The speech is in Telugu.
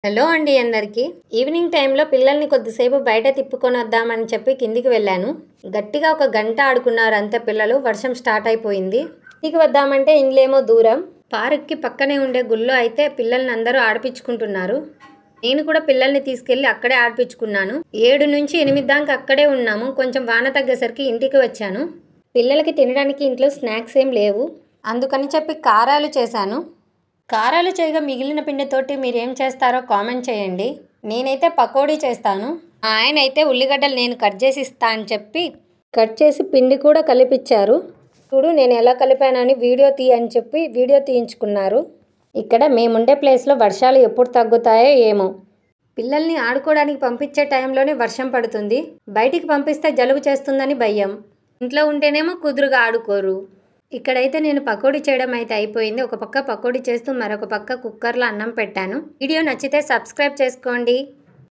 హలో అండి అందరికీ. ఈవినింగ్ టైంలో పిల్లల్ని కొద్దిసేపు బయట తిప్పుకొని వద్దామని చెప్పి కిందికి వెళ్ళాను. గట్టిగా ఒక గంట ఆడుకున్నారు అంతే పిల్లలు. వర్షం స్టార్ట్ అయిపోయింది. ఇంటికి వద్దామంటే ఇండ్లేమో దూరం. పార్క్కి పక్కనే ఉండే గుళ్ళో అయితే పిల్లల్ని అందరూ ఆడిపించుకుంటున్నారు. నేను కూడా పిల్లల్ని తీసుకెళ్ళి అక్కడే ఆడిపించుకున్నాను. 7 నుంచి 8 దాకా అక్కడే ఉన్నాము. కొంచెం వాన తగ్గేసరికి ఇంటికి వచ్చాను. పిల్లలకి తినడానికి ఇంట్లో స్నాక్స్ ఏం లేవు. అందుకని చెప్పి కారాలు చేశాను. కారాలు చేయగా మిగిలిన పిండితోటి మీరేం చేస్తారో కామెంట్ చేయండి. నేనైతే పకోడీ చేస్తాను. ఆయన అయితే ఉల్లిగడ్డలు నేను కట్ చేసి ఇస్తా అని చెప్పి కట్ చేసి పిండి కూడా కలిపిచ్చారు. చూడు నేను ఎలా కలిపానని వీడియో అని చెప్పి వీడియో తీయించుకున్నారు. ఇక్కడ మేముండే ప్లేస్లో వర్షాలు ఎప్పుడు తగ్గుతాయో ఏమో. పిల్లల్ని ఆడుకోవడానికి పంపించే టైంలోనే వర్షం పడుతుంది. బయటికి పంపిస్తే జలుబు చేస్తుందని భయం. ఇంట్లో ఉంటేనేమో కుదురుగా ఆడుకోరు. ఇక్కడైతే నేను పకోడీ చేయడం అయితే అయిపోయింది. ఒక పక్క పకోడీ చేస్తూ మరొక పక్క కుక్కర్లో అన్నం పెట్టాను. వీడియో నచ్చితే సబ్స్క్రైబ్ చేసుకోండి.